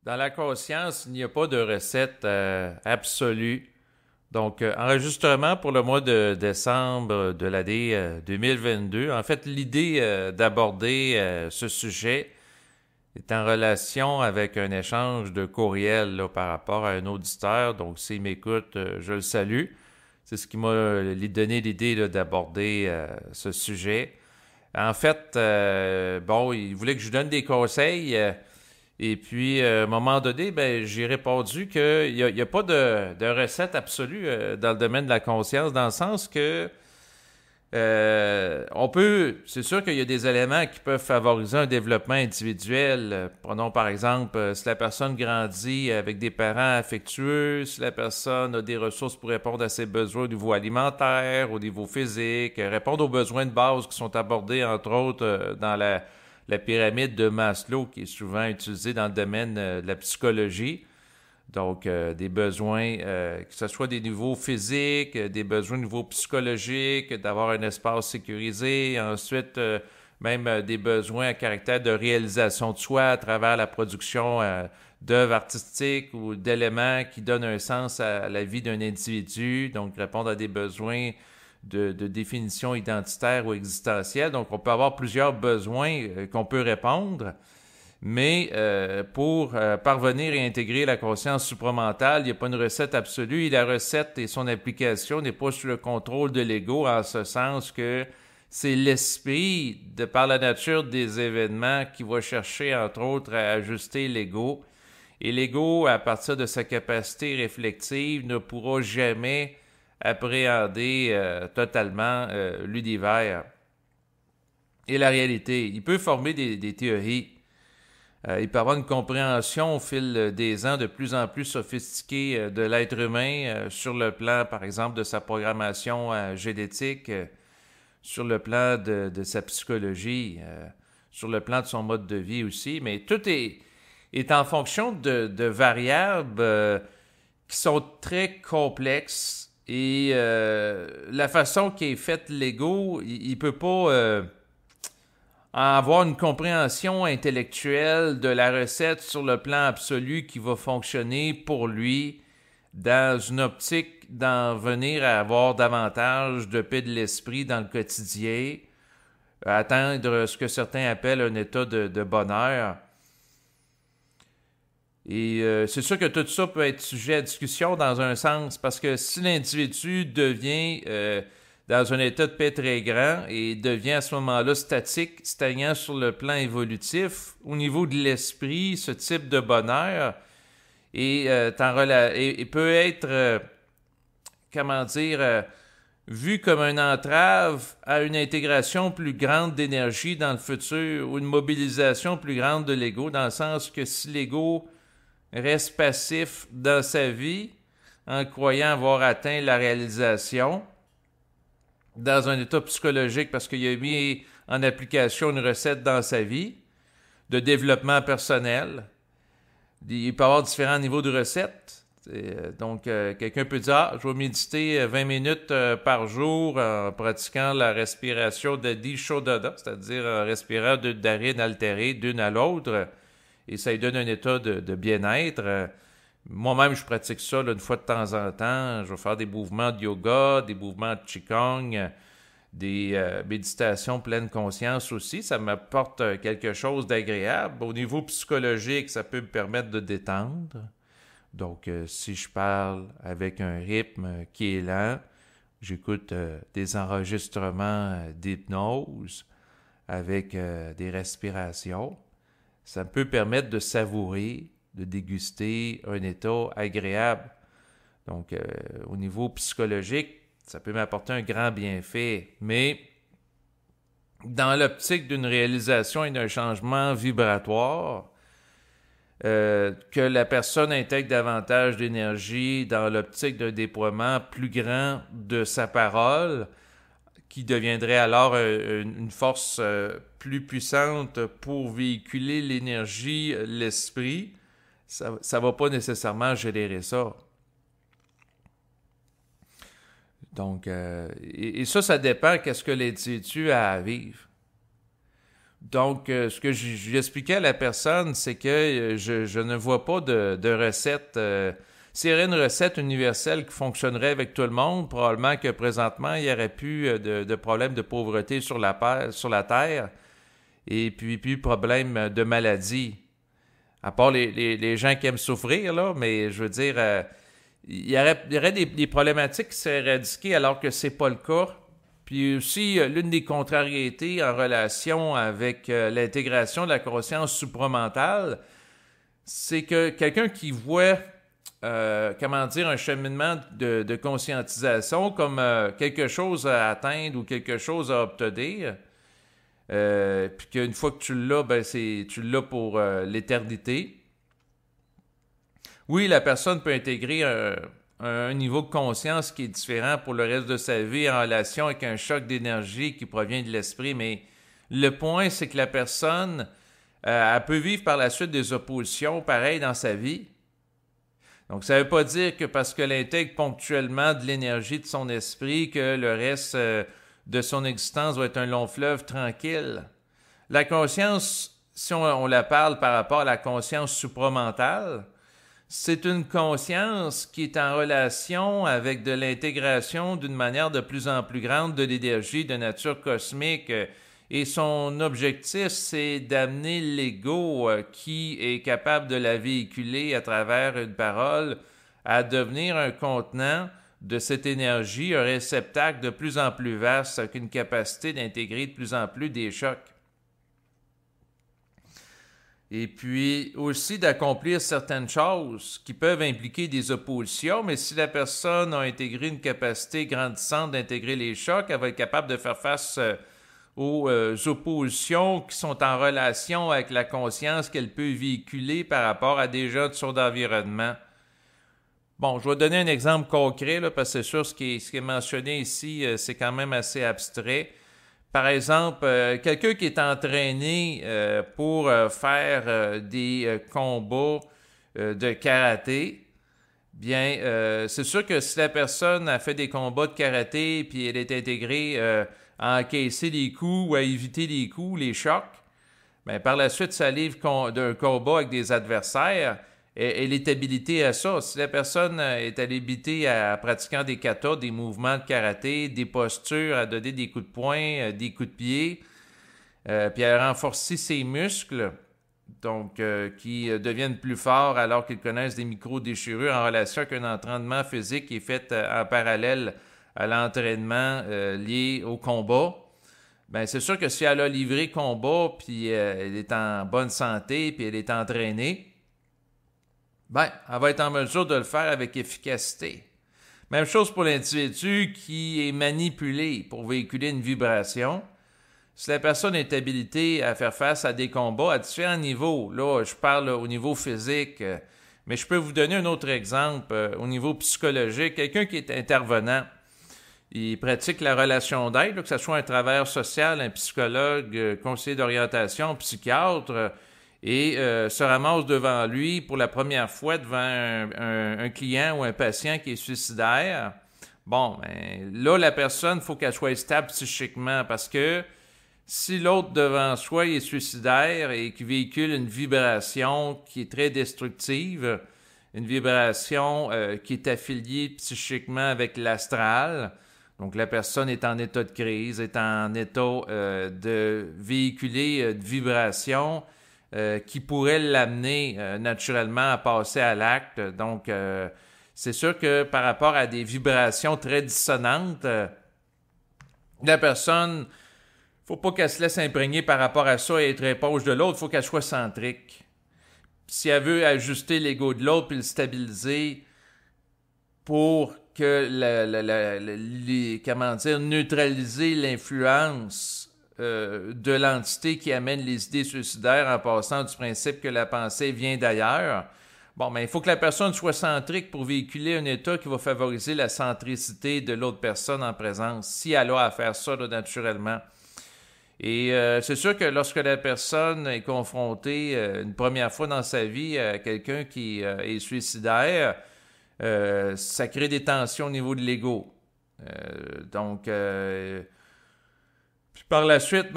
Dans la conscience, il n'y a pas de recette absolue. Donc, enregistrement pour le mois de décembre de l'année 2022. En fait, l'idée d'aborder ce sujet est en relation avec un échange de courriel là, par rapport à un auditeur. Donc, s'il m'écoute, je le salue. C'est ce qui m'a donné l'idée là, d'aborder ce sujet. En fait, bon, il voulait que je lui donne des conseils. Et puis, à un moment donné, ben, j'ai répondu qu'il n'y a pas de recette absolue dans le domaine de la conscience, dans le sens que c'est sûr qu'il y a des éléments qui peuvent favoriser un développement individuel. Prenons par exemple, si la personne grandit avec des parents affectueux, si la personne a des ressources pour répondre à ses besoins au niveau alimentaire, au niveau physique, répondre aux besoins de base qui sont abordés, entre autres, dans la pyramide de Maslow, qui est souvent utilisée dans le domaine de la psychologie. Donc, des besoins, que ce soit des niveaux physiques, des besoins au niveau psychologique, d'avoir un espace sécurisé, ensuite même des besoins à caractère de réalisation de soi à travers la production d'œuvres artistiques ou d'éléments qui donnent un sens à la vie d'un individu, donc répondre à des besoins de définition identitaire ou existentielle. Donc, on peut avoir plusieurs besoins qu'on peut répondre. Mais pour parvenir à intégrer la conscience supramentale, il n'y a pas une recette absolue et la recette et son application n'est pas sous le contrôle de l'ego en ce sens que c'est l'esprit, de par la nature des événements, qui va chercher entre autres à ajuster l'ego. Et l'ego, à partir de sa capacité réflexive, ne pourra jamais appréhender totalement l'univers et la réalité. Il peut former des théories. Il peut avoir une compréhension au fil des ans de plus en plus sophistiquée de l'être humain sur le plan, par exemple, de sa programmation génétique, sur le plan de sa psychologie, sur le plan de son mode de vie aussi. Mais tout est en fonction de variables qui sont très complexes et la façon qui est faite l'ego, il ne peut pas à avoir une compréhension intellectuelle de la recette sur le plan absolu qui va fonctionner pour lui dans une optique d'en venir à avoir davantage de paix de l'esprit dans le quotidien, à atteindre ce que certains appellent un état de bonheur. Et c'est sûr que tout ça peut être sujet à discussion dans un sens, parce que si l'individu devient dans un état de paix très grand et devient à ce moment-là statique, stagnant sur le plan évolutif, au niveau de l'esprit, ce type de bonheur et peut être, comment dire, vu comme une entrave à une intégration plus grande d'énergie dans le futur ou une mobilisation plus grande de l'ego, dans le sens que si l'ego reste passif dans sa vie en croyant avoir atteint la réalisation, dans un état psychologique parce qu'il a mis en application une recette dans sa vie de développement personnel. Il peut y avoir différents niveaux de recettes. Donc, quelqu'un peut dire « Ah, je vais méditer 20 minutes par jour en pratiquant la respiration de Shodhana, c'est-à-dire en respirant d'une narine altérée d'une à l'autre, et ça lui donne un état de bien-être. Moi-même, je pratique ça là, une fois de temps en temps. Je vais faire des mouvements de yoga, des mouvements de qigong, des méditations pleine conscience aussi. Ça m'apporte quelque chose d'agréable. Au niveau psychologique, ça peut me permettre de détendre. Donc, si je parle avec un rythme qui est lent, j'écoute des enregistrements d'hypnose avec des respirations. Ça peut permettre de savourer, de déguster un état agréable. Donc, au niveau psychologique, ça peut m'apporter un grand bienfait. Mais dans l'optique d'une réalisation et d'un changement vibratoire, que la personne intègre davantage d'énergie dans l'optique d'un déploiement plus grand de sa parole, qui deviendrait alors une force plus puissante pour véhiculer l'énergie, l'esprit, ça ne va pas nécessairement générer ça. Donc, et ça dépend qu'est-ce que l'individu a à vivre. Donc, ce que j'expliquais à la personne, c'est que je ne vois pas de recette. S'il y aurait une recette universelle qui fonctionnerait avec tout le monde, probablement que présentement, il n'y aurait plus de problème de pauvreté sur la Terre et puis plus de problème de maladie. À part les gens qui aiment souffrir, là, mais je veux dire, il y aurait des problématiques qui seraient éradiquées alors que c'est pas le cas. Puis aussi, l'une des contrariétés en relation avec l'intégration de la conscience supramentale, c'est que quelqu'un qui voit, comment dire, un cheminement de conscientisation comme quelque chose à atteindre ou quelque chose à obtenir, puis qu'une fois que tu l'as, ben tu l'as pour l'éternité. Oui, la personne peut intégrer un niveau de conscience qui est différent pour le reste de sa vie en relation avec un choc d'énergie qui provient de l'esprit, mais le point, c'est que la personne, elle peut vivre par la suite des oppositions pareilles dans sa vie. Donc, ça ne veut pas dire que parce qu'elle intègre ponctuellement de l'énergie de son esprit, que le reste de son existence va être un long fleuve tranquille. La conscience, si on la parle par rapport à la conscience supramentale, c'est une conscience qui est en relation avec de l'intégration d'une manière de plus en plus grande de l'énergie de nature cosmique. Et son objectif, c'est d'amener l'ego qui est capable de la véhiculer à travers une parole à devenir un contenant de cette énergie, un réceptacle de plus en plus vaste avec une capacité d'intégrer de plus en plus des chocs. Et puis aussi d'accomplir certaines choses qui peuvent impliquer des oppositions, mais si la personne a intégré une capacité grandissante d'intégrer les chocs, elle va être capable de faire face aux oppositions qui sont en relation avec la conscience qu'elle peut véhiculer par rapport à des gens de son environnement. Bon, je vais donner un exemple concret, là, parce que c'est sûr ce qui est mentionné ici, c'est quand même assez abstrait. Par exemple, quelqu'un qui est entraîné pour faire des combats de karaté, bien, c'est sûr que si la personne a fait des combats de karaté puis elle est intégrée à encaisser les coups ou à éviter les coups, les chocs, bien, par la suite, ça livre d'un combat avec des adversaires. Elle est habilitée à ça. Si la personne est habilitée à pratiquant des katas, des mouvements de karaté, des postures, à donner des coups de poing, des coups de pied, puis à renforcer ses muscles, donc qui deviennent plus forts alors qu'ils connaissent des micro-déchirures en relation avec un entraînement physique qui est fait en parallèle à l'entraînement lié au combat. Bien, c'est sûr que si elle a livré combat, puis elle est en bonne santé, puis elle est entraînée, ben, elle va être en mesure de le faire avec efficacité. Même chose pour l'individu qui est manipulé pour véhiculer une vibration. Si la personne est habilitée à faire face à des combats à différents niveaux, là, je parle au niveau physique, mais je peux vous donner un autre exemple au niveau psychologique. Quelqu'un qui est intervenant, il pratique la relation d'aide, que ce soit un travailleur social, un psychologue, conseiller d'orientation, psychiatre, et se ramasse devant lui pour la première fois devant un client ou un patient qui est suicidaire. Bon, ben, là, la personne, il faut qu'elle soit stable psychiquement parce que si l'autre devant soi est suicidaire et qui véhicule une vibration qui est très destructive, une vibration qui est affiliée psychiquement avec l'astral, donc la personne est en état de crise, est en état de véhiculer de vibration qui pourrait l'amener naturellement à passer à l'acte. Donc, c'est sûr que par rapport à des vibrations très dissonantes, la personne, faut pas qu'elle se laisse imprégner par rapport à ça et être éponge de l'autre, il faut qu'elle soit centrique. Si elle veut ajuster l'ego de l'autre puis le stabiliser pour que comment dire, neutraliser l'influence de l'entité qui amène les idées suicidaires en passant du principe que la pensée vient d'ailleurs. Bon, mais il faut que la personne soit centrique pour véhiculer un état qui va favoriser la centricité de l'autre personne en présence, si elle a à faire ça là, naturellement. Et c'est sûr que lorsque la personne est confrontée une première fois dans sa vie à quelqu'un qui est suicidaire, ça crée des tensions au niveau de l'ego. Donc, Puis par la suite,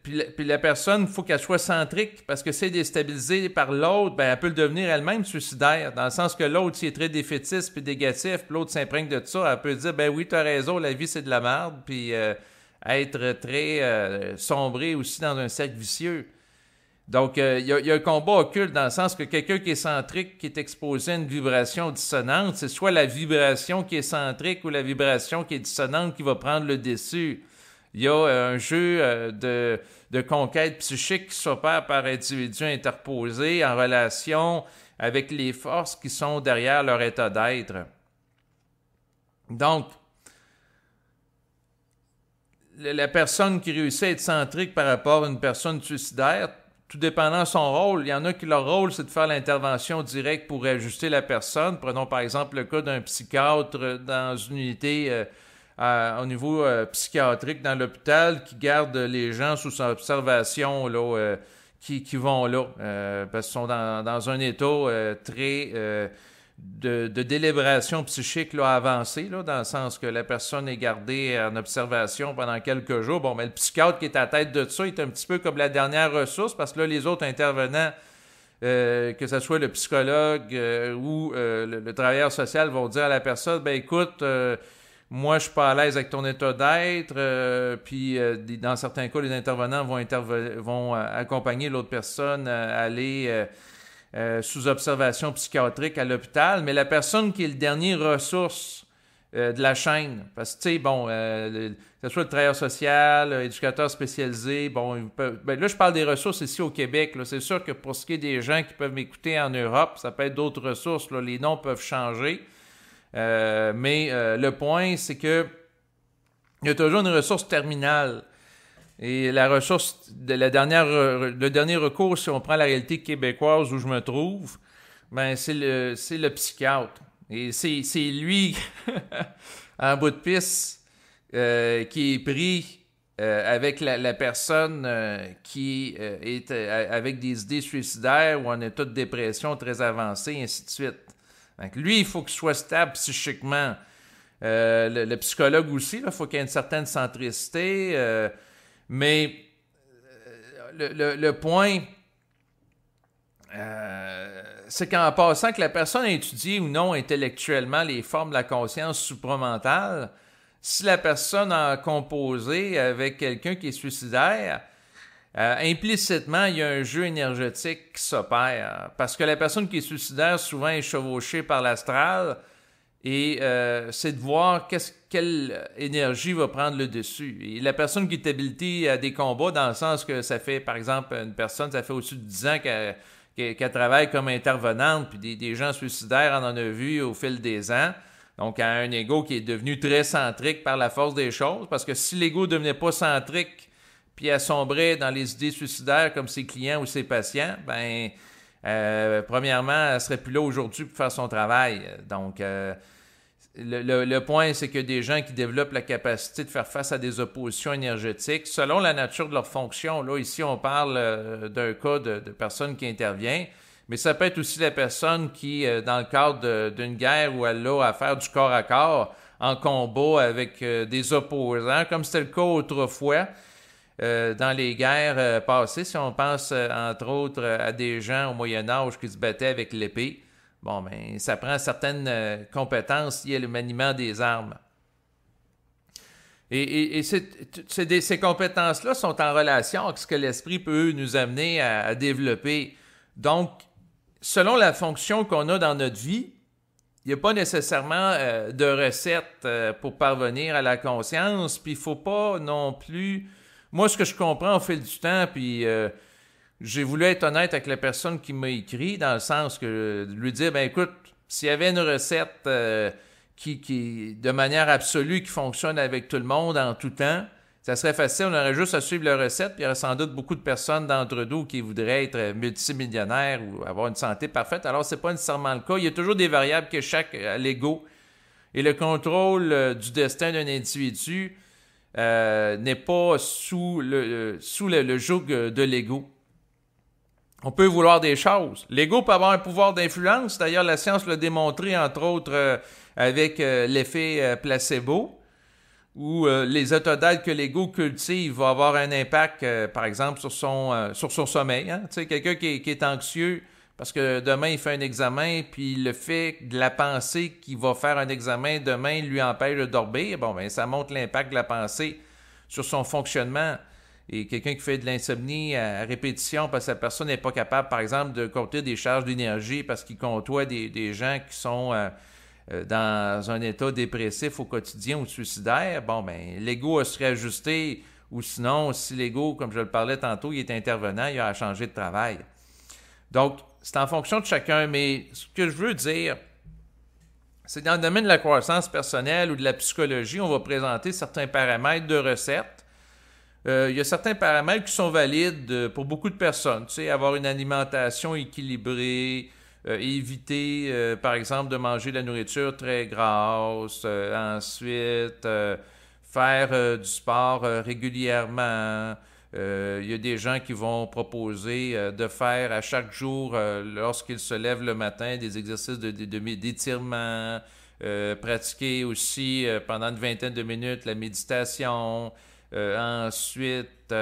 puis la personne, il faut qu'elle soit centrique, parce que si elle est déstabilisée par l'autre, ben, elle peut le devenir elle-même suicidaire, dans le sens que l'autre, s'il est très défaitiste puis négatif, puis l'autre s'imprègne de ça, elle peut dire, ben oui, t'as raison, la vie, c'est de la merde, puis être très sombré aussi dans un cercle vicieux. Donc, il y a un combat occulte dans le sens que quelqu'un qui est centrique, qui est exposé à une vibration dissonante, c'est soit la vibration qui est centrique ou la vibration qui est dissonante qui va prendre le dessus. Il y a un jeu de conquête psychique qui s'opère par individus interposés en relation avec les forces qui sont derrière leur état d'être. Donc, la personne qui réussit à être centrique par rapport à une personne suicidaire, tout dépendant de son rôle, il y en a qui leur rôle, c'est de faire l'intervention directe pour ajuster la personne. Prenons par exemple le cas d'un psychiatre dans une unité au niveau psychiatrique dans l'hôpital qui garde les gens sous son observation là, qui vont là, parce qu'ils sont dans un état très de délibération psychique là, avancée, là, dans le sens que la personne est gardée en observation pendant quelques jours. Bon, mais le psychiatre qui est à la tête de ça est un petit peu comme la dernière ressource, parce que là, les autres intervenants, que ce soit le psychologue ou le travailleur social, vont dire à la personne, ben écoute, moi, je suis pas à l'aise avec ton état d'être, puis dans certains cas, les intervenants vont accompagner l'autre personne à aller sous observation psychiatrique à l'hôpital, mais la personne qui est le dernier ressource de la chaîne, parce que, tu sais, bon, que ce soit le travailleur social, l'éducateur spécialisé, bon, là, je parle des ressources ici au Québec, là, c'est sûr que pour ce qui est des gens qui peuvent m'écouter en Europe, ça peut être d'autres ressources, là, les noms peuvent changer, mais le point, c'est que il y a toujours une ressource terminale. Et la ressource, le dernier recours, si on prend la réalité québécoise où je me trouve, ben c'est le psychiatre. Et c'est lui, en bout de piste, qui est pris avec la personne qui est avec des idées suicidaires ou en état de dépression très avancé, et ainsi de suite. Donc, lui, il faut qu'il soit stable psychiquement. Le psychologue aussi, il faut qu'il y ait une certaine centricité. Mais le point, c'est qu'en passant que la personne a étudié ou non intellectuellement les formes de la conscience supramentale, si la personne a composé avec quelqu'un qui est suicidaire, implicitement, il y a un jeu énergétique qui s'opère. Parce que la personne qui est suicidaire, souvent, est chevauchée par l'astral. Et c'est de voir quelle énergie va prendre le dessus. Et la personne qui est habilitée à des combats, dans le sens que ça fait, par exemple, une personne, ça fait au-dessus de 10 ans qu'elle travaille comme intervenante, puis des gens suicidaires, on en a vu au fil des ans. Donc, elle a un ego qui est devenu très centrique par la force des choses, parce que si l'ego ne devenait pas centrique, puis elle sombrait dans les idées suicidaires comme ses clients ou ses patients, ben, premièrement, elle ne serait plus là aujourd'hui pour faire son travail. Donc, le point, c'est que des gens qui développent la capacité de faire face à des oppositions énergétiques, selon la nature de leur fonction, là, ici, on parle d'un cas de personne qui intervient, mais ça peut être aussi la personne qui, dans le cadre d'une guerre où elle a à faire du corps à corps, en combat avec des opposants, comme c'était le cas autrefois dans les guerres passées, si on pense, entre autres, à des gens au Moyen-Âge qui se battaient avec l'épée. Bon, ben, ça prend certaines compétences liées au maniement des armes. Et ces compétences-là sont en relation avec ce que l'esprit peut nous amener à développer. Donc, selon la fonction qu'on a dans notre vie, il n'y a pas nécessairement de recette pour parvenir à la conscience, puis il ne faut pas non plus... Moi, ce que je comprends au fil du temps, puis... j'ai voulu être honnête avec la personne qui m'a écrit, dans le sens que de lui dire, ben écoute, s'il y avait une recette qui, de manière absolue, qui fonctionne avec tout le monde en tout temps, ça serait facile, on aurait juste à suivre la recette, puis il y aurait sans doute beaucoup de personnes d'entre nous qui voudraient être multimillionnaires ou avoir une santé parfaite. Alors, c'est pas nécessairement le cas. Il y a toujours des variables qui échappent à l'ego. Et le contrôle du destin d'un individu n'est pas sous le joug de l'ego. On peut vouloir des choses. L'ego peut avoir un pouvoir d'influence. D'ailleurs, la science l'a démontré, entre autres, avec l'effet placebo. ou les autodates que l'ego cultive vont avoir un impact, par exemple, sur son sommeil. Hein? Tu sais, quelqu'un qui est anxieux parce que demain, il fait un examen, puis le fait de la pensée qu'il va faire un examen demain lui empêche de dormir, bon, ben, ça montre l'impact de la pensée sur son fonctionnement. Et quelqu'un qui fait de l'insomnie à répétition parce que la personne n'est pas capable, par exemple, de compter des charges d'énergie parce qu'il côtoie des gens qui sont dans un état dépressif au quotidien ou suicidaire, bon, ben, l'ego a se réajusté, ou sinon, si l'ego, comme je le parlais tantôt, il est intervenant, il a à changer de travail. Donc, c'est en fonction de chacun, mais ce que je veux dire, c'est que dans le domaine de la croissance personnelle ou de la psychologie, on va présenter certains paramètres de recettes. Il y a certains paramètres qui sont valides pour beaucoup de personnes. Tu sais, avoir une alimentation équilibrée, éviter, par exemple, de manger de la nourriture très grasse. Ensuite, faire du sport régulièrement. Il y a des gens qui vont proposer de faire à chaque jour, lorsqu'ils se lèvent le matin, des exercices d'étirement. Pratiquer aussi pendant une vingtaine de minutes la méditation. Ensuite,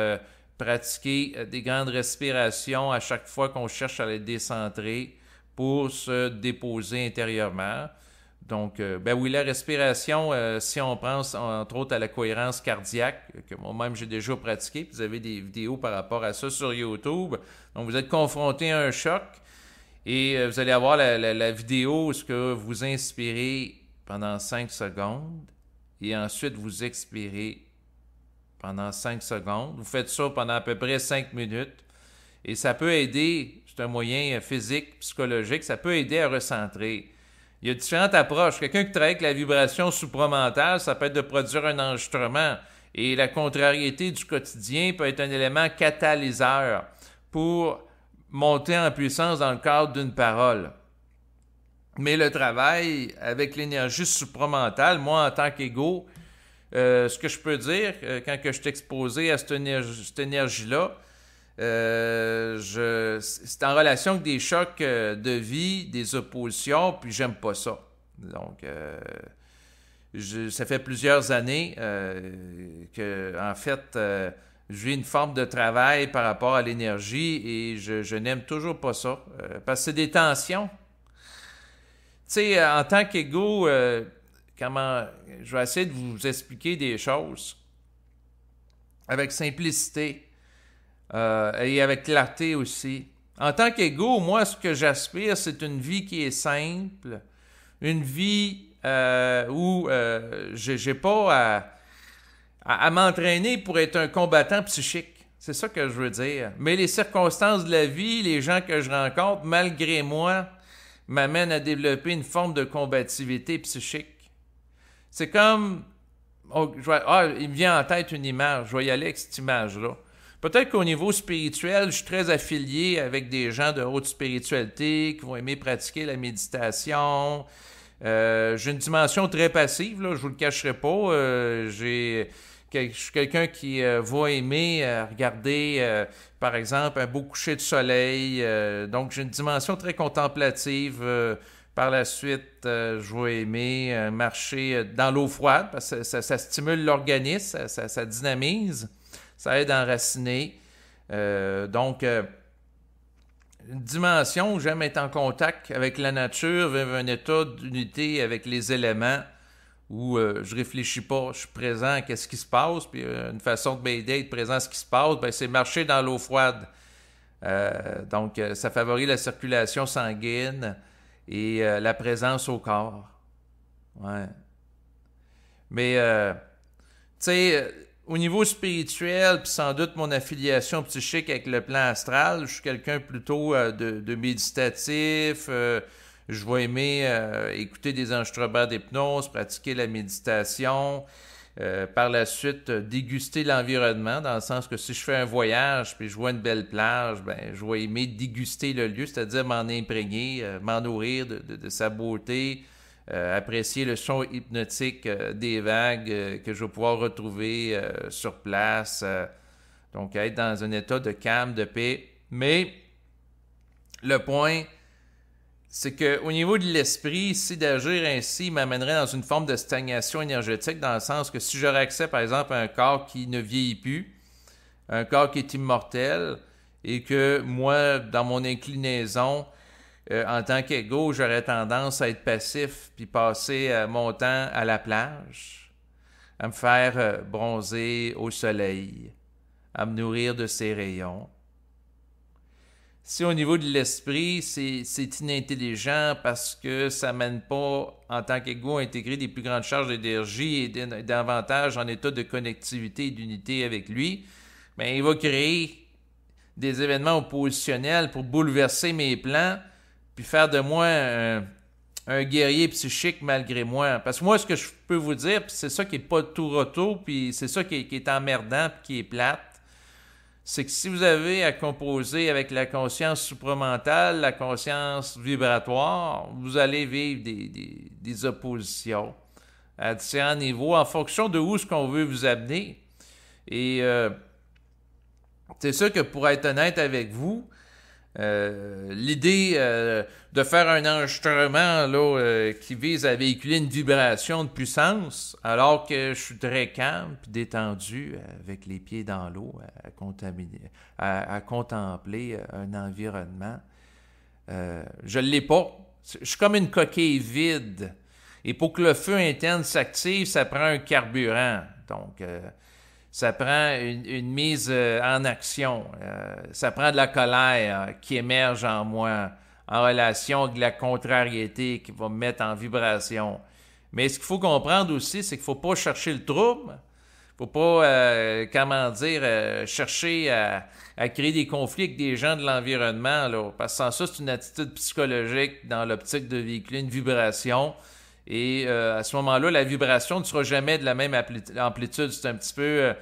pratiquer des grandes respirations à chaque fois qu'on cherche à les décentrer pour se déposer intérieurement. Donc, ben oui, la respiration, si on pense entre autres à la cohérence cardiaque, que moi-même j'ai déjà pratiqué, puis vous avez des vidéos par rapport à ça sur YouTube. Donc, vous êtes confronté à un choc et vous allez avoir la vidéo où ce que vous inspirez pendant 5 secondes et ensuite vous expirez pendant 5 secondes. Vous faites ça pendant à peu près 5 minutes et ça peut aider, c'est un moyen physique, psychologique, ça peut aider à recentrer. Il y a différentes approches. Quelqu'un qui travaille avec la vibration supramentale, ça peut être de produire un enregistrement. Et la contrariété du quotidien peut être un élément catalyseur pour monter en puissance dans le cadre d'une parole. Mais le travail avec l'énergie supramentale, moi en tant qu'ego, ce que je peux dire quand que je suis exposé à cette énergie-là, c'est en relation avec des chocs de vie, des oppositions, puis j'aime pas ça. Donc, ça fait plusieurs années que, en fait, j'ai une forme de travail par rapport à l'énergie et je n'aime toujours pas ça. Parce que c'est des tensions. Tu sais, en tant qu'ego, je vais essayer de vous expliquer des choses avec simplicité. Et avec clarté aussi. En tant qu'ego, moi, ce que j'aspire, c'est une vie qui est simple, une vie où je n'ai pas à m'entraîner pour être un combattant psychique. C'est ça que je veux dire. Mais les circonstances de la vie, les gens que je rencontre, malgré moi, m'amènent à développer une forme de combativité psychique. C'est comme... il me vient en tête une image. Je vais y aller avec cette image-là. Peut-être qu'au niveau spirituel, je suis très affilié avec des gens de haute spiritualité qui vont aimer pratiquer la méditation. J'ai une dimension très passive, là, je ne vous le cacherai pas. Je suis quelqu'un qui va aimer regarder, par exemple, un beau coucher de soleil. Donc, j'ai une dimension très contemplative. Par la suite, je vais aimer marcher dans l'eau froide parce que ça stimule l'organisme, ça dynamise. Ça aide à enraciner. Donc, une dimension où j'aime être en contact avec la nature, vivre un état d'unité avec les éléments où je réfléchis pas, je suis présent à ce qui se passe. Puis une façon de m'aider à être présent à ce qui se passe, ben, c'est marcher dans l'eau froide. Donc, ça favorise la circulation sanguine et la présence au corps. Ouais. Mais, tu sais... Au niveau spirituel, puis sans doute mon affiliation psychique avec le plan astral, je suis quelqu'un plutôt de méditatif. Je vais aimer écouter des enregistrements d'hypnose, pratiquer la méditation. Par la suite, déguster l'environnement, dans le sens que si je fais un voyage puis je vois une belle plage, ben je vais aimer déguster le lieu, c'est-à-dire m'en imprégner, m'en nourrir de sa beauté. Apprécier le son hypnotique des vagues que je vais pouvoir retrouver sur place. Donc, être dans un état de calme, de paix. Mais le point, c'est qu'au niveau de l'esprit, si d'agir ainsi m'amènerait dans une forme de stagnation énergétique, dans le sens que si j'aurais accès, par exemple, à un corps qui ne vieillit plus, un corps qui est immortel, et que moi, dans mon inclinaison, en tant qu'égo, j'aurais tendance à être passif, puis passer mon temps à la plage, à me faire bronzer au soleil, à me nourrir de ses rayons. Si au niveau de l'esprit, c'est inintelligent parce que ça ne mène pas, en tant qu'ego, à intégrer des plus grandes charges d'énergie et davantage en état de connectivité et d'unité avec lui, bien, il va créer des événements oppositionnels pour bouleverser mes plans puis faire de moi un guerrier psychique malgré moi. Parce que moi, ce que je peux vous dire, puis c'est ça qui est pas tout retour, puis c'est ça qui est emmerdant puis qui est plate, c'est que si vous avez à composer avec la conscience supramentale, la conscience vibratoire, vous allez vivre des oppositions à différents niveaux en fonction de où ce qu'on veut vous amener. Et c'est sûr que pour être honnête avec vous, l'idée de faire un enregistrement là, qui vise à véhiculer une vibration de puissance, alors que je suis très calme et détendu, avec les pieds dans l'eau, à contempler un environnement, je ne l'ai pas. Je suis comme une coquille vide. Et pour que le feu interne s'active, ça prend un carburant. Donc, ça prend une mise en action. Ça prend de la colère qui émerge en moi en relation avec la contrariété qui va me mettre en vibration. Mais ce qu'il faut comprendre aussi, c'est qu'il ne faut pas chercher le trouble. Il ne faut pas, chercher à créer des conflits avec des gens de l'environnement, là, parce que sans ça, c'est une attitude psychologique dans l'optique de véhiculer une vibration. Et à ce moment-là, la vibration ne sera jamais de la même amplitude. C'est un petit peu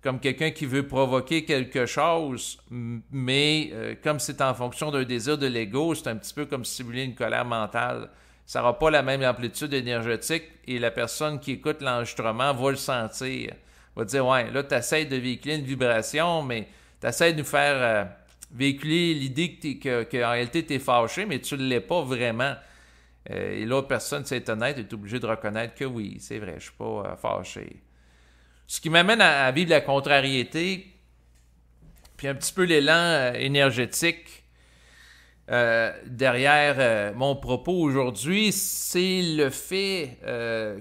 comme quelqu'un qui veut provoquer quelque chose, mais comme c'est en fonction d'un désir de l'ego, c'est un petit peu comme simuler une colère mentale. Ça n'aura pas la même amplitude énergétique et la personne qui écoute l'enregistrement va le sentir. Va dire, ouais, là, tu essaies de véhiculer une vibration, mais tu essaies de nous faire véhiculer l'idée qu'en réalité, tu es fâché, mais tu ne l'es pas vraiment. Et l'autre personne, c'est honnête, est obligée de reconnaître que oui, c'est vrai, je ne suis pas fâché. Ce qui m'amène à vivre la contrariété, puis un petit peu l'élan énergétique derrière mon propos aujourd'hui, c'est le fait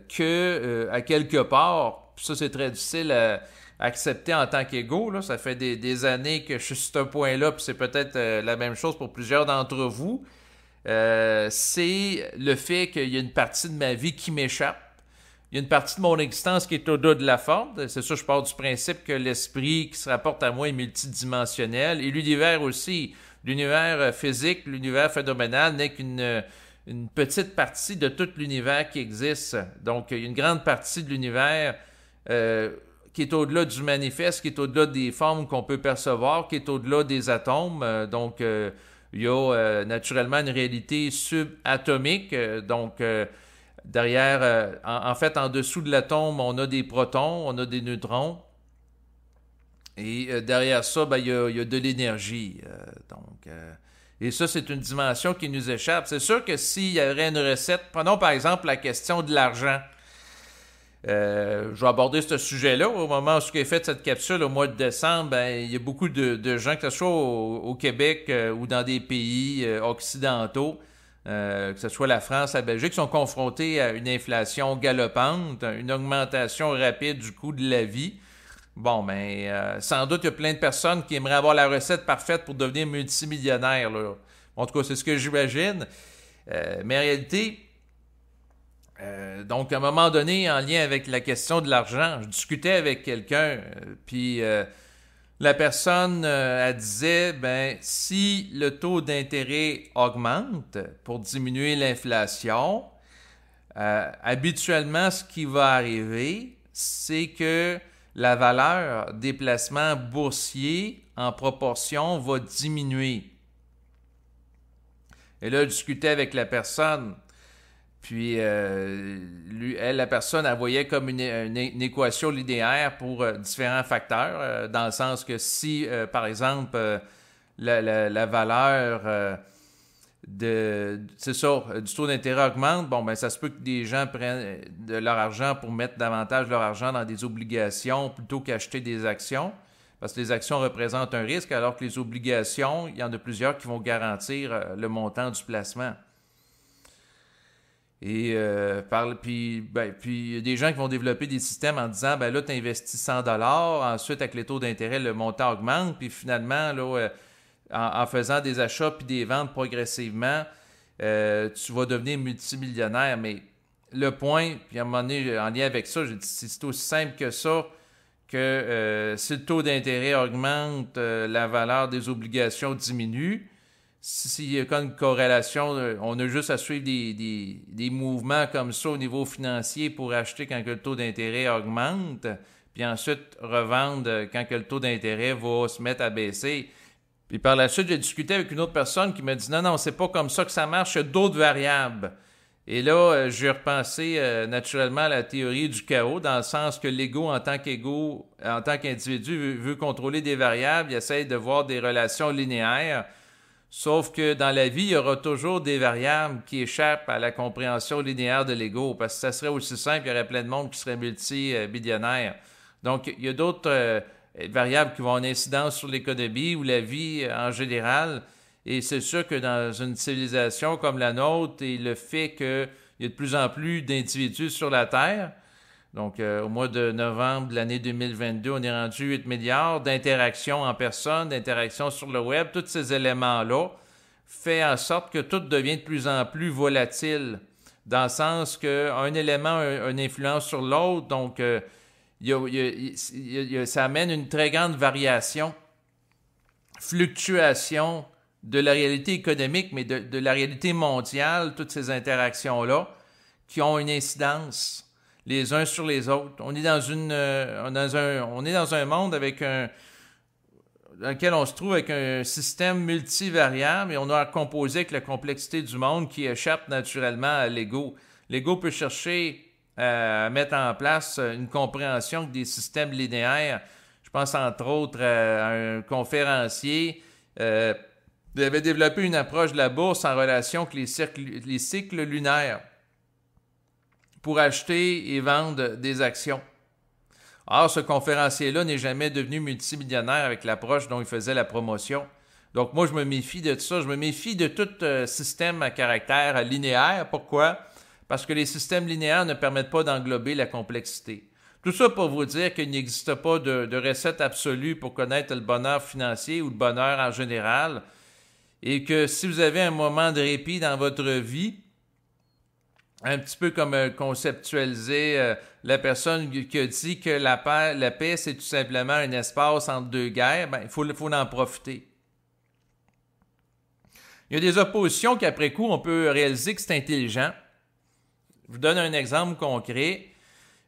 que, à quelque part, ça c'est très difficile à accepter en tant qu'égo, là, ça fait des années que je suis sur ce point-là, puis c'est peut-être la même chose pour plusieurs d'entre vous. C'est le fait qu'il y a une partie de ma vie qui m'échappe. Il y a une partie de mon existence qui est au-delà de la forme. C'est ça, je pars du principe que l'esprit qui se rapporte à moi est multidimensionnel. Et l'univers aussi. L'univers physique, l'univers phénoménal n'est qu'une petite partie de tout l'univers qui existe. Donc, il y a une grande partie de l'univers qui est au-delà du manifeste, qui est au-delà des formes qu'on peut percevoir, qui est au-delà des atomes. Il y a naturellement une réalité subatomique. Derrière, en fait, en dessous de l'atome, on a des protons, on a des neutrons. Et derrière ça, ben, il y a de l'énergie. Et ça, c'est une dimension qui nous échappe. C'est sûr que s'il y avait une recette, prenons par exemple la question de l'argent. Je vais aborder ce sujet-là au moment où j'ai fait cette capsule au mois de décembre. Ben, il y a beaucoup de gens, que ce soit au Québec ou dans des pays occidentaux, que ce soit la France, la Belgique, qui sont confrontés à une inflation galopante, une augmentation rapide du coût de la vie. Bon, ben, sans doute, il y a plein de personnes qui aimeraient avoir la recette parfaite pour devenir multimillionnaire, là. En tout cas, c'est ce que j'imagine. Mais en réalité, donc, à un moment donné, en lien avec la question de l'argent, je discutais avec quelqu'un, puis la personne, elle disait, ben, si le taux d'intérêt augmente pour diminuer l'inflation, habituellement, ce qui va arriver, c'est que la valeur des placements boursiers en proportion va diminuer. Et là, je discutais avec la personne. Puis, la personne, elle voyait comme une équation linéaire pour différents facteurs, dans le sens que si, par exemple, la valeur c'est ça, du taux d'intérêt augmente, bon, ben ça se peut que des gens prennent de leur argent pour mettre davantage leur argent dans des obligations plutôt qu'acheter des actions, parce que les actions représentent un risque, alors que les obligations, il y en a plusieurs qui vont garantir le montant du placement. Et puis il y a des gens qui vont développer des systèmes en disant, ben là, tu investis 100 $, ensuite, avec les taux d'intérêt, le montant augmente, puis finalement, là, en faisant des achats puis des ventes progressivement, tu vas devenir multimillionnaire. Mais le point, puis à un moment donné, en lien avec ça, j'ai dit, c'est aussi simple que ça, que si le taux d'intérêt augmente, la valeur des obligations diminue. S'il y a comme une corrélation, on a juste à suivre des mouvements comme ça au niveau financier pour acheter quand que le taux d'intérêt augmente, puis ensuite revendre quand que le taux d'intérêt va se mettre à baisser. Puis par la suite, j'ai discuté avec une autre personne qui m'a dit non, c'est pas comme ça que ça marche, il y a d'autres variables. Et là, j'ai repensé naturellement à la théorie du chaos, dans le sens que l'ego, en tant qu'individu, veut contrôler des variables, il essaie de voir des relations linéaires. Sauf que dans la vie, il y aura toujours des variables qui échappent à la compréhension linéaire de l'ego, parce que ça serait aussi simple, il y aurait plein de monde qui serait multi-billionnaire. Donc, il y a d'autres variables qui vont avoir une incidence sur l'économie ou la vie en général. Et c'est sûr que dans une civilisation comme la nôtre, et le fait qu'il y a de plus en plus d'individus sur la Terre, donc au mois de novembre de l'année 2022, on est rendu 8 milliards d'interactions en personne, d'interactions sur le web, tous ces éléments-là fait en sorte que tout devient de plus en plus volatile, dans le sens qu'un élément a une influence sur l'autre, donc ça amène une très grande variation, fluctuation de la réalité économique, mais de la réalité mondiale, toutes ces interactions-là, qui ont une incidence les uns sur les autres. On est dans un monde dans lequel on se trouve avec un système multivariable et on a à composer avec la complexité du monde qui échappe naturellement à l'ego. L'ego peut chercher à mettre en place une compréhension des systèmes linéaires. Je pense entre autres à un conférencier qui avait développé une approche de la bourse en relation avec les cycles lunaires pour acheter et vendre des actions. Or, ce conférencier-là n'est jamais devenu multimillionnaire avec l'approche dont il faisait la promotion. Donc, moi, je me méfie de ça. Je me méfie de tout système à caractère linéaire. Pourquoi? Parce que les systèmes linéaires ne permettent pas d'englober la complexité. Tout ça pour vous dire qu'il n'existe pas de recette absolue pour connaître le bonheur financier ou le bonheur en général. Et que si vous avez un moment de répit dans votre vie, un petit peu comme conceptualiser la personne qui a dit que la paix, c'est tout simplement un espace entre deux guerres, ben, il faut en profiter. Il y a des oppositions qu'après coup, on peut réaliser que c'est intelligent. Je vous donne un exemple concret.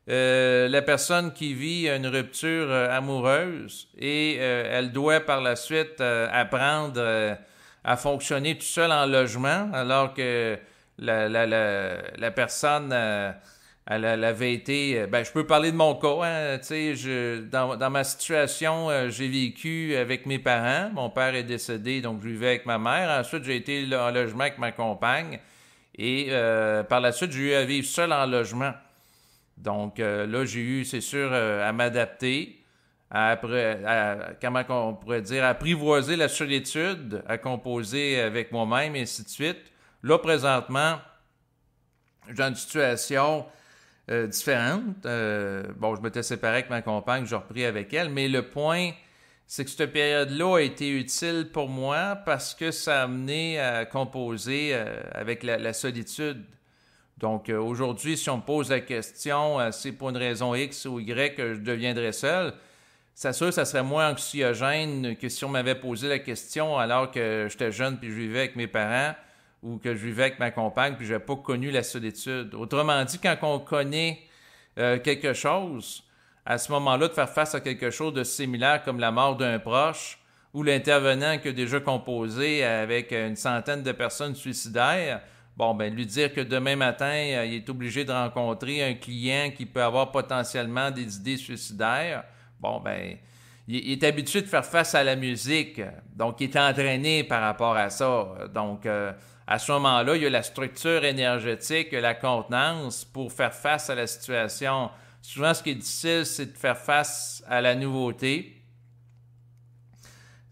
La personne qui vit une rupture amoureuse et elle doit par la suite apprendre à fonctionner tout seul en logement, alors que la personne, elle avait été... je peux parler de mon cas. Hein, dans ma situation, j'ai vécu avec mes parents. Mon père est décédé, donc je vivais avec ma mère. Ensuite, j'ai été en logement avec ma compagne. Et par la suite, j'ai eu à vivre seul en logement. Donc là, j'ai eu, c'est sûr, à m'adapter, comment on pourrait dire, à apprivoiser la solitude, à composer avec moi-même, et ainsi de suite. Là, présentement, j'ai une situation différente. Je m'étais séparé avec ma compagne, j'ai repris avec elle, mais le point, c'est que cette période-là a été utile pour moi parce que ça a amené à composer avec la solitude. Donc, aujourd'hui, si on me pose la question, c'est pour une raison X ou Y que je deviendrais seul, c'est sûr que ça serait moins anxiogène que si on m'avait posé la question alors que j'étais jeune puis je vivais avec mes parents ou que je vivais avec ma compagne puis je n'avais pas connu la solitude. Autrement dit, quand on connaît quelque chose, à ce moment-là, de faire face à quelque chose de similaire comme la mort d'un proche ou l'intervenant qui a déjà composé avec une centaine de personnes suicidaires, lui dire que demain matin, il est obligé de rencontrer un client qui peut avoir potentiellement des idées suicidaires, il est habitué de faire face à la musique, donc il est entraîné par rapport à ça. Donc, à ce moment-là, il y a la structure énergétique, la contenance pour faire face à la situation. Souvent, ce qui est difficile, c'est de faire face à la nouveauté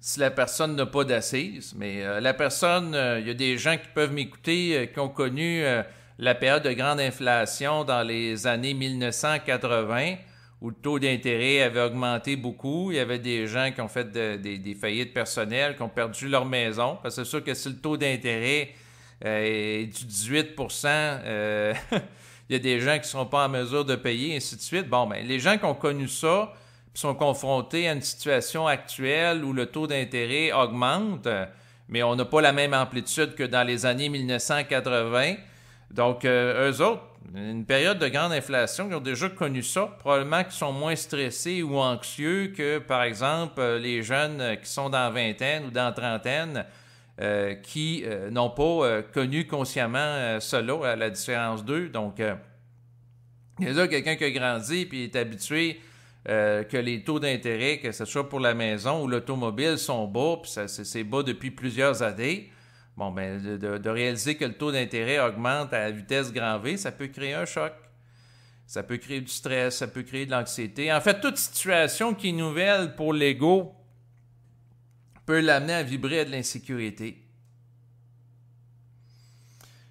si la personne n'a pas d'assise. Mais la personne, il y a des gens qui peuvent m'écouter qui ont connu la période de grande inflation dans les années 1980 où le taux d'intérêt avait augmenté beaucoup. Il y avait des gens qui ont fait des faillites personnelles, qui ont perdu leur maison. Parce que c'est sûr que si le taux d'intérêt est du 18%, il y a des gens qui ne seront pas en mesure de payer, et ainsi de suite. Bon, ben, les gens qui ont connu ça, sont confrontés à une situation actuelle où le taux d'intérêt augmente, mais on n'a pas la même amplitude que dans les années 1980. Donc, eux autres, une période de grande inflation, ils ont déjà connu ça, probablement qu'ils sont moins stressés ou anxieux que, par exemple, les jeunes qui sont dans la vingtaine ou dans la trentaine, qui n'ont pas connu consciemment cela, à la différence d'eux. Donc, il y a là quelqu'un qui a grandi et est habitué que les taux d'intérêt, que ce soit pour la maison ou l'automobile, sont bas, puis c'est bas depuis plusieurs années. Bon, ben, de réaliser que le taux d'intérêt augmente à la vitesse grand V, ça peut créer un choc. Ça peut créer du stress, ça peut créer de l'anxiété. En fait, toute situation qui est nouvelle pour l'ego peut l'amener à vibrer à de l'insécurité.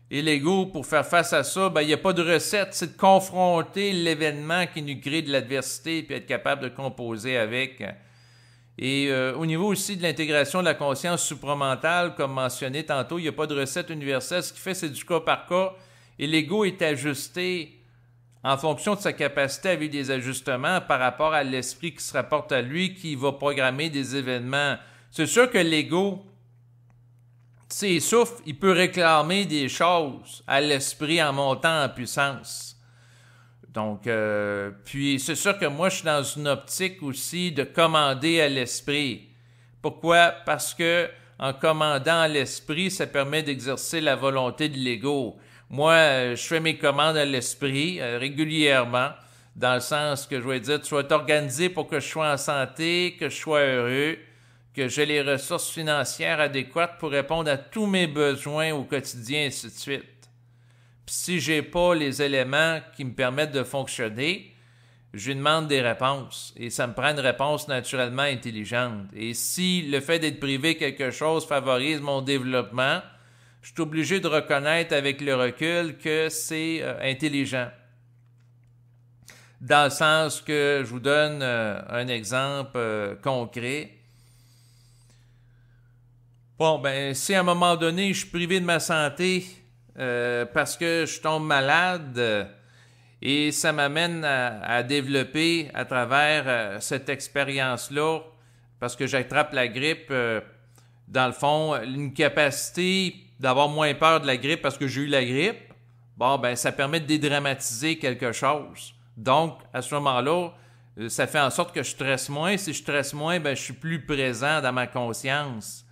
Et l'ego, pour faire face à ça, ben, il n'y a pas de recette, c'est de confronter l'événement qui nous crée de l'adversité puis être capable de composer avec. Et au niveau aussi de l'intégration de la conscience supramentale, comme mentionné tantôt, il n'y a pas de recette universelle. Ce qui fait, c'est du cas par cas. Et l'ego est ajusté en fonction de sa capacité à vivre des ajustements par rapport à l'esprit qui se rapporte à lui, qui va programmer des événements. C'est sûr que l'ego, s'il souffre, il peut réclamer des choses à l'esprit en montant en puissance. Donc, puis c'est sûr que moi, je suis dans une optique aussi de commander à l'esprit. Pourquoi? Parce que en commandant à l'esprit, ça permet d'exercer la volonté de l'ego. Moi, je fais mes commandes à l'esprit régulièrement, dans le sens que je vais dire, tu vas t'organiser pour que je sois en santé, que je sois heureux, que j'ai les ressources financières adéquates pour répondre à tous mes besoins au quotidien, et ainsi de suite. Puis si j'ai pas les éléments qui me permettent de fonctionner, je lui demande des réponses. Et ça me prend une réponse naturellement intelligente. Et si le fait d'être privé quelque chose favorise mon développement, je suis obligé de reconnaître avec le recul que c'est intelligent. Dans le sens que je vous donne un exemple concret. Bon, ben, si à un moment donné, je suis privé de ma santé parce que je tombe malade et ça m'amène à développer à travers cette expérience-là, parce que j'attrape la grippe, dans le fond, une capacité d'avoir moins peur de la grippe parce que j'ai eu la grippe, bon, ben, ça permet de dédramatiser quelque chose. Donc, à ce moment-là, ça fait en sorte que je stresse moins. Si je stresse moins, ben, je suis plus présent dans ma conscience.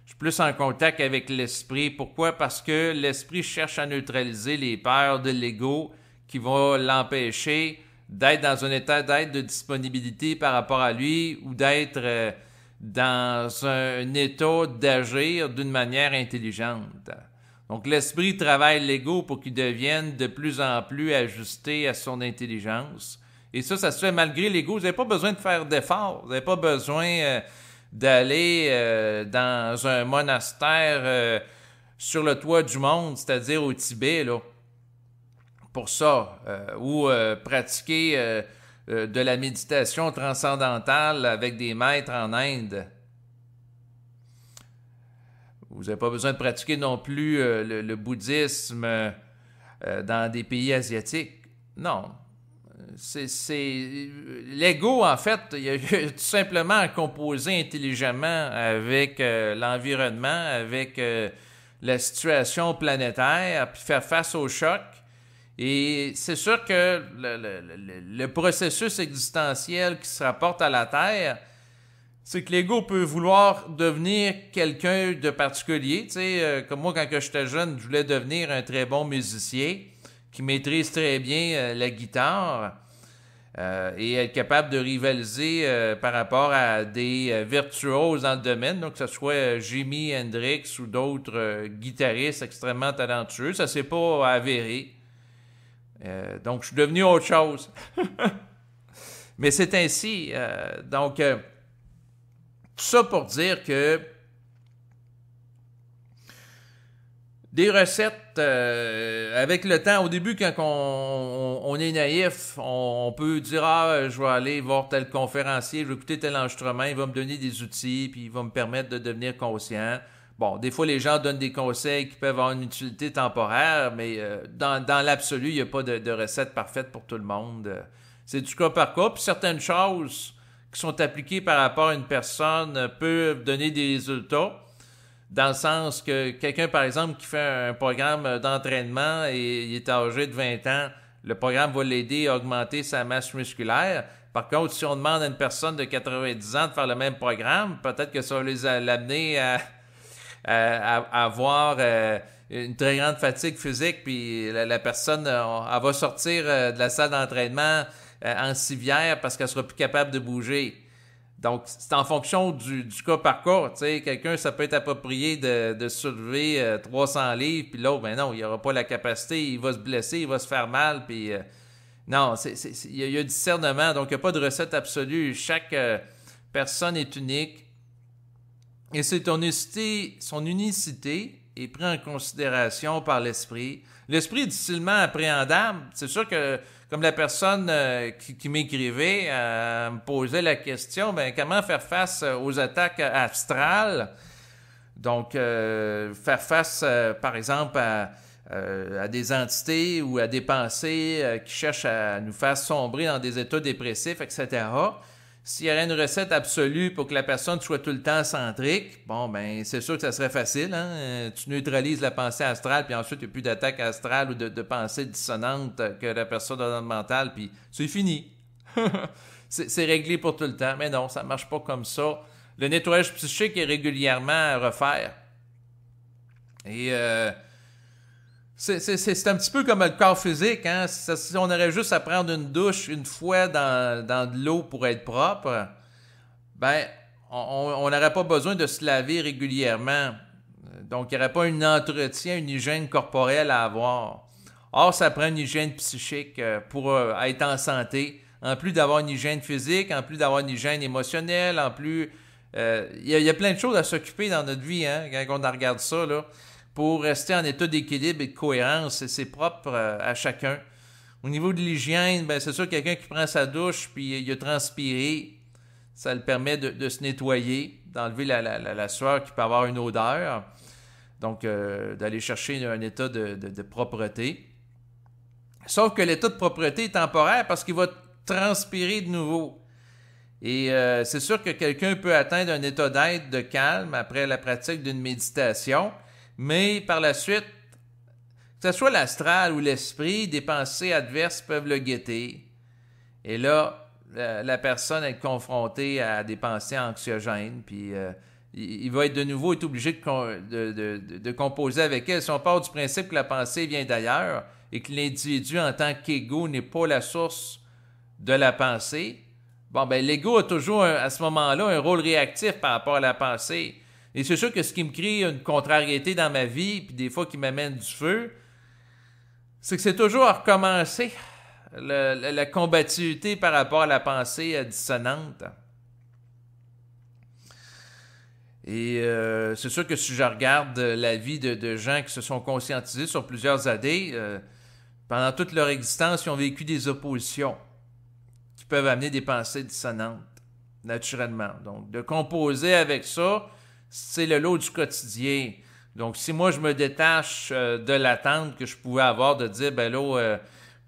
Je suis plus en contact avec l'esprit. Pourquoi? Parce que l'esprit cherche à neutraliser les peurs de l'ego qui vont l'empêcher d'être dans un état d'être de disponibilité par rapport à lui ou d'être dans un état d'agir d'une manière intelligente. Donc, l'esprit travaille l'ego pour qu'il devienne de plus en plus ajusté à son intelligence. Et ça se fait malgré l'ego. Vous n'avez pas besoin de faire d'efforts. Vous n'avez pas besoin d'aller dans un monastère sur le toit du monde, c'est-à-dire au Tibet, là, pour ça, ou pratiquer de la méditation transcendantale avec des maîtres en Inde. Vous n'avez pas besoin de pratiquer non plus le bouddhisme dans des pays asiatiques. Non. L'ego, en fait, il a tout simplement à composer intelligemment avec l'environnement, avec la situation planétaire, puis faire face au choc. Et c'est sûr que le processus existentiel qui se rapporte à la Terre, c'est que l'ego peut vouloir devenir quelqu'un de particulier. Tu sais, comme moi, quand j'étais jeune, je voulais devenir un très bon musicien qui maîtrise très bien la guitare. et être capable de rivaliser par rapport à des virtuoses dans le domaine, donc que ce soit Jimi Hendrix ou d'autres guitaristes extrêmement talentueux. Ça s'est pas avéré. Donc, je suis devenu autre chose. Mais c'est ainsi. Donc, tout ça pour dire que des recettes, avec le temps, au début, quand on est naïf, on peut dire « Ah, je vais aller voir tel conférencier, je vais écouter tel enregistrement, il va me donner des outils, puis il va me permettre de devenir conscient. » Bon, des fois, les gens donnent des conseils qui peuvent avoir une utilité temporaire, mais dans l'absolu, il n'y a pas de recette parfaite pour tout le monde. C'est du cas par cas, puis certaines choses qui sont appliquées par rapport à une personne peuvent donner des résultats. Dans le sens que quelqu'un, par exemple, qui fait un programme d'entraînement et il est âgé de 20 ans, le programme va l'aider à augmenter sa masse musculaire. Par contre, si on demande à une personne de 90 ans de faire le même programme, peut-être que ça va l'amener à avoir une très grande fatigue physique, puis la personne elle va sortir de la salle d'entraînement en civière parce qu'elle sera plus capable de bouger. Donc, c'est en fonction du cas par cas. Tu sais, quelqu'un, ça peut être approprié de soulever 300 livres, puis l'autre, ben non, il n'aura pas la capacité, il va se blesser, il va se faire mal, puis non, il y a du discernement, donc il n'y a pas de recette absolue. Chaque personne est unique, et c'est son unicité est prise en considération par l'esprit. L'esprit est difficilement appréhendable. C'est sûr que comme la personne qui m'écrivait me posait la question, ben comment faire face aux attaques astrales? Donc, faire face, par exemple, à des entités ou à des pensées qui cherchent à nous faire sombrer dans des états dépressifs, etc. S'il y avait une recette absolue pour que la personne soit tout le temps centrique, bon, ben c'est sûr que ça serait facile. Hein? Tu neutralises la pensée astrale, puis ensuite, il n'y a plus d'attaque astrale ou de pensée dissonante que la personne a dans le mental, puis c'est fini. c'est réglé pour tout le temps. Mais non, ça ne marche pas comme ça. Le nettoyage psychique est régulièrement à refaire. Et c'est un petit peu comme le corps physique. Hein? Si on aurait juste à prendre une douche une fois dans de l'eau pour être propre, ben, on n'aurait pas besoin de se laver régulièrement. Donc, il n'y aurait pas un entretien, une hygiène corporelle à avoir. Or, ça prend une hygiène psychique pour être en santé. En plus d'avoir une hygiène physique, en plus d'avoir une hygiène émotionnelle, en plus... Il y a plein de choses à s'occuper dans notre vie, hein, quand on regarde ça, là. Pour rester en état d'équilibre et de cohérence, c'est propre à chacun. Au niveau de l'hygiène, ben c'est sûr, quelqu'un qui prend sa douche puis il a transpiré, ça le permet de se nettoyer, d'enlever la sueur qui peut avoir une odeur. Donc, d'aller chercher un état de propreté. Sauf que l'état de propreté est temporaire parce qu'il va transpirer de nouveau. Et c'est sûr que quelqu'un peut atteindre un état d'être, de calme, après la pratique d'une méditation. Mais par la suite, que ce soit l'astral ou l'esprit, des pensées adverses peuvent le guetter. Et là, la personne est confrontée à des pensées anxiogènes, puis il va être de nouveau obligé de composer avec elle. Si on part du principe que la pensée vient d'ailleurs et que l'individu en tant qu'ego n'est pas la source de la pensée, bon, ben l'ego a toujours à ce moment-là un rôle réactif par rapport à la pensée. Et c'est sûr que ce qui me crée une contrariété dans ma vie, puis des fois qui m'amène du feu, c'est que c'est toujours à recommencer la combativité par rapport à la pensée dissonante. Et c'est sûr que si je regarde la vie de gens qui se sont conscientisés sur plusieurs années, pendant toute leur existence, ils ont vécu des oppositions qui peuvent amener des pensées dissonantes, naturellement. Donc, de composer avec ça, c'est le lot du quotidien. Donc, si moi, je me détache de l'attente que je pouvais avoir de dire, ben là,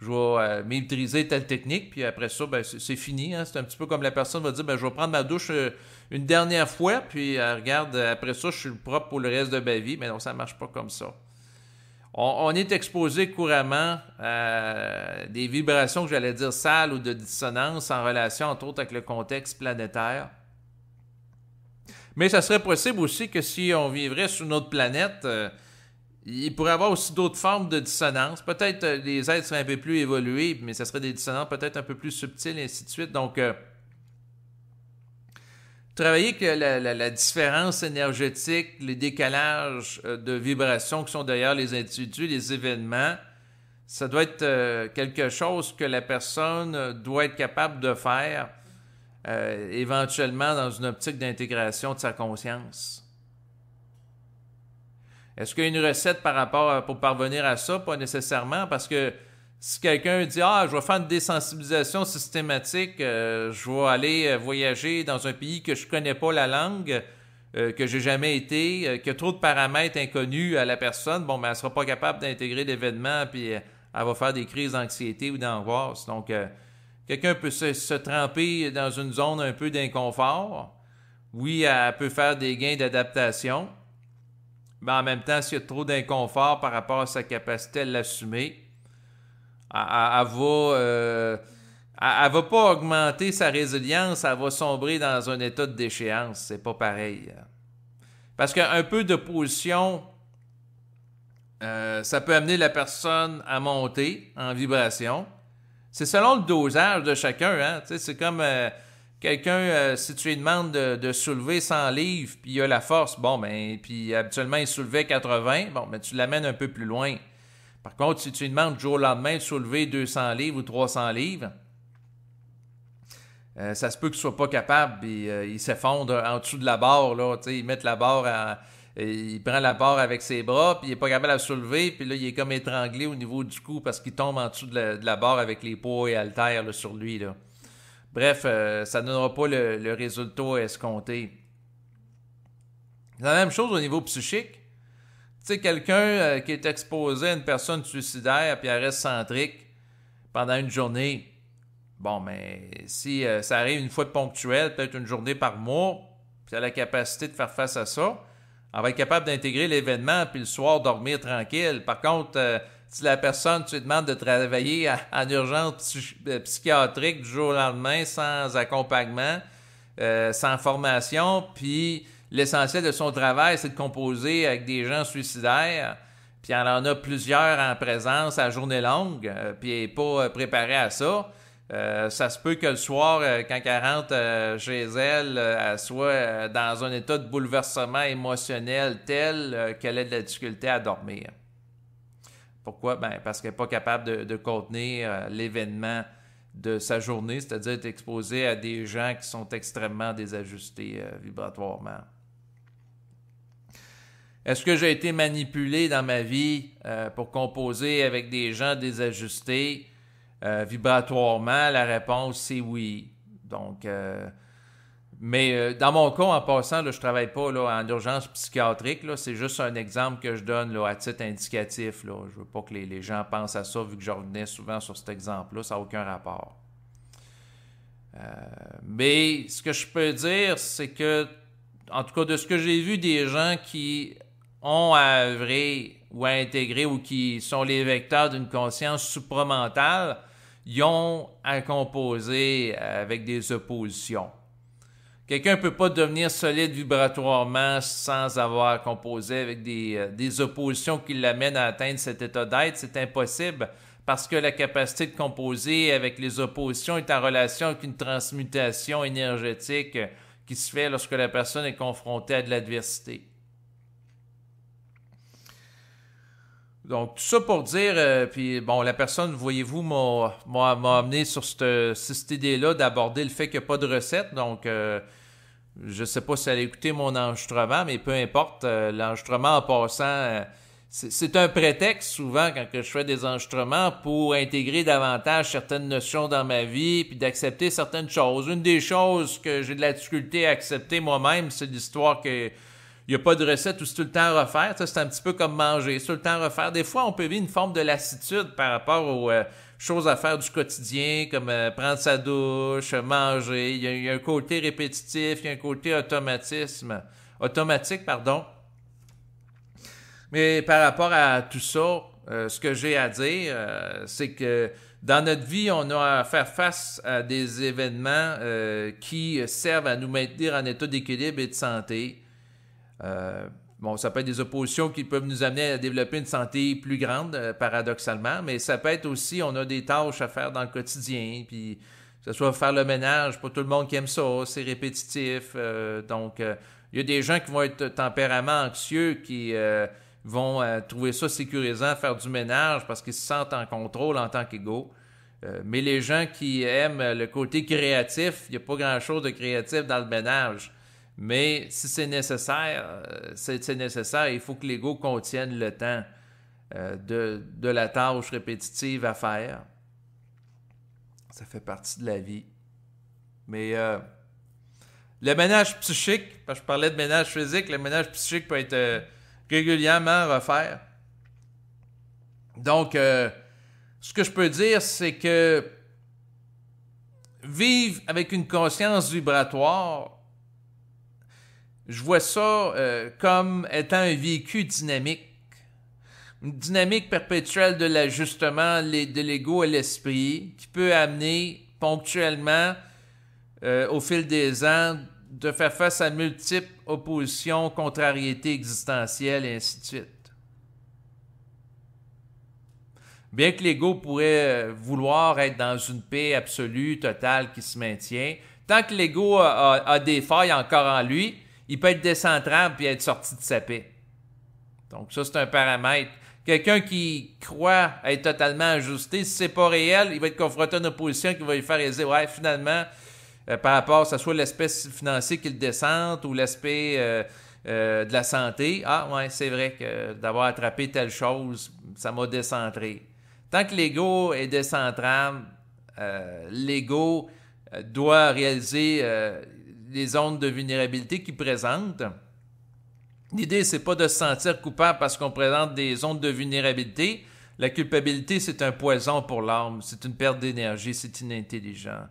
je vais maîtriser telle technique, puis après ça, ben c'est fini. Hein? C'est un petit peu comme la personne va dire, ben je vais prendre ma douche une dernière fois, puis regarde, après ça, je suis propre pour le reste de ma vie. Mais non, ça ne marche pas comme ça. On est exposé couramment à des vibrations, que j'allais dire sales ou de dissonance en relation, entre autres, avec le contexte planétaire. Mais ça serait possible aussi que si on vivrait sur une autre planète, Il pourrait y avoir aussi d'autres formes de dissonance. Peut-être les êtres seraient un peu plus évolués, mais ce serait des dissonances peut-être un peu plus subtiles, et ainsi de suite. Donc, travailler avec la différence énergétique, les décalages de vibrations qui sont derrière les individus, les événements, ça doit être quelque chose que la personne doit être capable de faire éventuellement dans une optique d'intégration de sa conscience. Est-ce qu'il y a une recette pour parvenir à ça? Pas nécessairement, parce que si quelqu'un dit « Ah, je vais faire une désensibilisation systématique, je vais aller voyager dans un pays que je ne connais pas la langue, que j'ai jamais été, qu'il y a trop de paramètres inconnus à la personne, bon, ben, elle ne sera pas capable d'intégrer l'événement, puis elle va faire des crises d'anxiété ou d'angoisse. Donc, quelqu'un peut se tremper dans une zone un peu d'inconfort. Oui, elle peut faire des gains d'adaptation, mais en même temps, s'il y a trop d'inconfort par rapport à sa capacité à l'assumer, elle va pas augmenter sa résilience, elle va sombrer dans un état de déchéance. C'est pas pareil. Parce qu'un peu d'opposition, ça peut amener la personne à monter en vibration. C'est selon le dosage de chacun. Hein? C'est comme quelqu'un, si tu lui demandes de soulever 100 livres, puis il a la force, bon, ben, puis habituellement, il soulevait 80, bon, ben, tu l'amènes un peu plus loin. Par contre, si tu lui demandes du jour au lendemain de soulever 200 livres ou 300 livres, ça se peut qu'il ne soit pas capable, puis il s'effondre en dessous de la barre, là, il met la barre il prend la barre avec ses bras, puis il n'est pas capable de la soulever, puis là, il est comme étranglé au niveau du cou parce qu'il tombe en dessous de la barre avec les poids et haltères là, sur lui, là. Bref, ça ne donnera pas le résultat escompté. C'est la même chose au niveau psychique. Tu sais, quelqu'un qui est exposé à une personne suicidaire puis elle reste centrique pendant une journée, bon, mais si ça arrive une fois de ponctuel, peut-être une journée par mois, puis elle a la capacité de faire face à ça, elle va être capable d'intégrer l'événement puis le soir dormir tranquille. Par contre, si la personne, tu lui demandes de travailler en urgence psychiatrique du jour au lendemain sans accompagnement, sans formation, puis l'essentiel de son travail, c'est de composer avec des gens suicidaires, puis elle en a plusieurs en présence à journée longue, puis elle n'est pas préparée à ça. Ça se peut que le soir, quand elle rentre chez elle, elle soit dans un état de bouleversement émotionnel tel qu'elle ait de la difficulté à dormir. Pourquoi? Ben, parce qu'elle n'est pas capable de contenir l'événement de sa journée, c'est-à-dire être exposée à des gens qui sont extrêmement désajustés vibratoirement. Est-ce que j'ai été manipulé dans ma vie pour composer avec des gens désajustés vibratoirement? La réponse, c'est oui. Donc, mais dans mon cas, en passant, là, je ne travaille pas là, en urgence psychiatrique. Là, c'est juste un exemple que je donne là, à titre indicatif. Là. Je ne veux pas que les gens pensent à ça, vu que je revenais souvent sur cet exemple-là. Ça n'a aucun rapport. Mais ce que je peux dire, c'est que, en tout cas, de ce que j'ai vu des gens qui ont à œuvrer ou à intégrer ou qui sont les vecteurs d'une conscience supramentale, ils ont à composer avec des oppositions. Quelqu'un ne peut pas devenir solide vibratoirement sans avoir composé avec des oppositions qui l'amènent à atteindre cet état d'être. C'est impossible parce que la capacité de composer avec les oppositions est en relation avec une transmutation énergétique qui se fait lorsque la personne est confrontée à de l'adversité. Donc, tout ça pour dire, puis bon, la personne, voyez-vous, m'a amené sur cette idée-là d'aborder le fait qu'il n'y a pas de recette. Donc, je ne sais pas si elle a écouté mon enregistrement, mais peu importe, l'enregistrement en passant, c'est un prétexte souvent quand je fais des enregistrements pour intégrer davantage certaines notions dans ma vie puis d'accepter certaines choses. Une des choses que j'ai de la difficulté à accepter moi-même, c'est l'histoire que il n'y a pas de recette où c'est tout le temps à refaire. Ça, c'est un petit peu comme manger. C'est tout le temps à refaire. Des fois, on peut vivre une forme de lassitude par rapport aux choses à faire du quotidien, comme prendre sa douche, manger. Il y a un côté répétitif, il y a un côté automatique. Mais par rapport à tout ça, ce que j'ai à dire, c'est que dans notre vie, on a à faire face à des événements qui servent à nous maintenir en état d'équilibre et de santé. Bon, ça peut être des oppositions qui peuvent nous amener à développer une santé plus grande, paradoxalement, mais ça peut être aussi, on a des tâches à faire dans le quotidien, puis que ce soit faire le ménage, pas tout le monde qui aime ça, c'est répétitif. Donc, il y a des gens qui vont être tempérament anxieux, qui vont trouver ça sécurisant, faire du ménage parce qu'ils se sentent en contrôle en tant qu'égaux. Mais les gens qui aiment le côté créatif, il n'y a pas grand-chose de créatif dans le ménage. Mais si c'est nécessaire, c'est nécessaire. Il faut que l'ego contienne le temps de la tâche répétitive à faire. Ça fait partie de la vie. Mais le ménage psychique, parce que je parlais de ménage physique, le ménage psychique peut être régulièrement refait. Donc, ce que je peux dire, c'est que vivre avec une conscience vibratoire, je vois ça comme étant un vécu dynamique. Une dynamique perpétuelle de l'ajustement de l'ego à l'esprit qui peut amener ponctuellement, au fil des ans, de faire face à multiples oppositions, contrariétés existentielles et ainsi de suite. Bien que l'ego pourrait vouloir être dans une paix absolue, totale, qui se maintient, tant que l'ego a des failles encore en lui, il peut être décentrable puis être sorti de sa paix. Donc ça, c'est un paramètre. Quelqu'un qui croit être totalement ajusté, si c'est pas réel, il va être confronté à une opposition qui va lui faire dire « Ouais, finalement, par rapport, que ce soit l'aspect financier qui le descende ou l'aspect de la santé, ah ouais, c'est vrai que d'avoir attrapé telle chose, ça m'a décentré. » Tant que l'ego est décentrable, l'ego doit réaliser les zones de vulnérabilité qu'il présente. L'idée, c'est pas de se sentir coupable parce qu'on présente des zones de vulnérabilité. La culpabilité, c'est un poison pour l'âme, c'est une perte d'énergie, c'est inintelligent.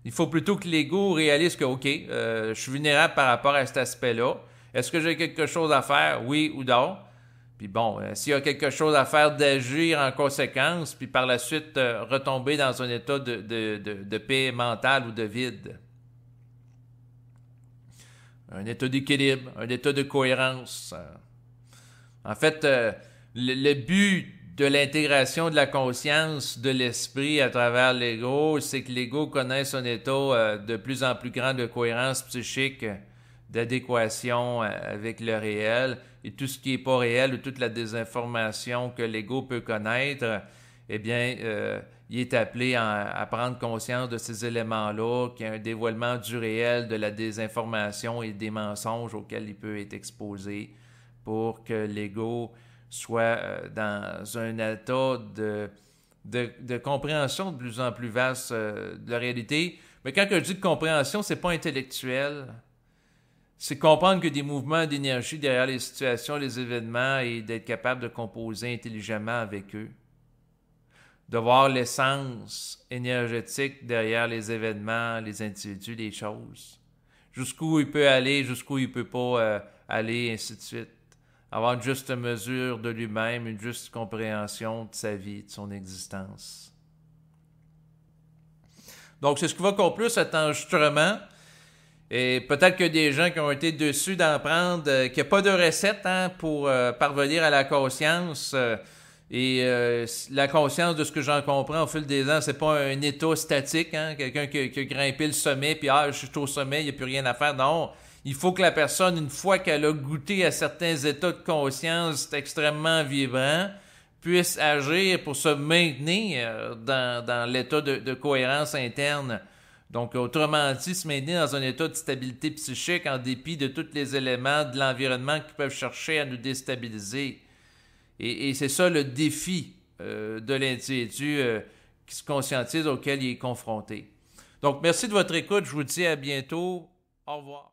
Il faut plutôt que l'ego réalise que, OK, je suis vulnérable par rapport à cet aspect-là. Est-ce que j'ai quelque chose à faire, oui ou non? Puis bon, s'il y a quelque chose à faire, d'agir en conséquence, puis par la suite retomber dans un état de paix mentale ou de vide. Un état d'équilibre, un état de cohérence. En fait, le but de l'intégration de la conscience de l'esprit à travers l'ego, c'est que l'ego connaisse un état de plus en plus grand de cohérence psychique, d'adéquation avec le réel, et tout ce qui n'est pas réel ou toute la désinformation que l'ego peut connaître, eh bien, il est appelé à prendre conscience de ces éléments-là, qu'il y a un dévoilement du réel, de la désinformation et des mensonges auxquels il peut être exposé pour que l'ego soit dans un état de compréhension de plus en plus vaste de la réalité. Mais quand je dis de compréhension, c'est pas intellectuel. C'est comprendre que des mouvements d'énergie derrière les situations, les événements et d'être capable de composer intelligemment avec eux. De voir l'essence énergétique derrière les événements, les individus, les choses. Jusqu'où il peut aller, jusqu'où il ne peut pas aller, ainsi de suite. Avoir une juste mesure de lui-même, une juste compréhension de sa vie, de son existence. Donc, c'est ce qui va conclure cet enregistrement. Et peut-être que des gens qui ont été déçus d'en prendre, qu'il n'y a pas de recette pour parvenir à la conscience. La conscience, de ce que j'en comprends au fil des ans, c'est pas un état statique. Quelqu'un qui a grimpé le sommet, puis je suis au sommet, il n'y a plus rien à faire. Non, il faut que la personne, une fois qu'elle a goûté à certains états de conscience extrêmement vibrants, puisse agir pour se maintenir dans l'état de cohérence interne. Donc, autrement dit, se maintenir dans un état de stabilité psychique en dépit de tous les éléments de l'environnement qui peuvent chercher à nous déstabiliser. Et c'est ça le défi de l'individu qui se conscientise auquel il est confronté. Donc, merci de votre écoute. Je vous dis à bientôt. Au revoir.